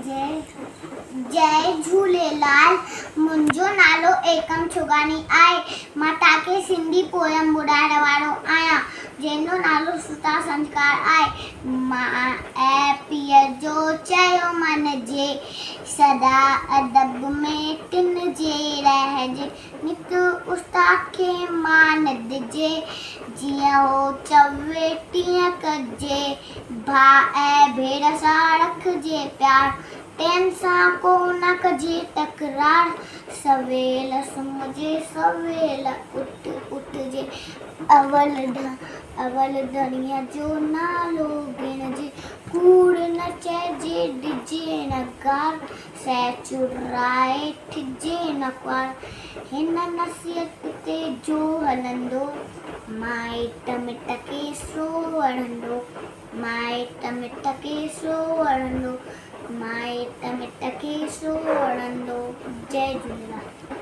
जय जय झूलेलाल। मुंहिंजो नालो एकम छुगानी आहे। मां तव्हांखे सिंधी पोयम ॿुधाइण वारो आहियां जंहिंजो नालो सुठा संस्कार आहे। मां ऐं पीउ जो चयो मञिजे, सदा अदब में तिन जे रहिजे, नित उस्ताद खे मान ॾिजे, जीअं हो चवे तीअं कजे, भाउ ऐं भेण सां रखिजे प्यार, टेम सां को न कजे तकरार, सवेल सुम्हिजे सवेल उठजे, अवल धणीअ जो नालो गिणजे, कूड़ न चइजे ॾिजे न गार, सह चुराए ठिजे न क्वार, हिन नसीहत ते जो हलंदो, माइट मिट खे सो वणंदो, माइट मिट खे सो वणंदो, माइट मिट खे सो वणंदो। जय झूलेलाल।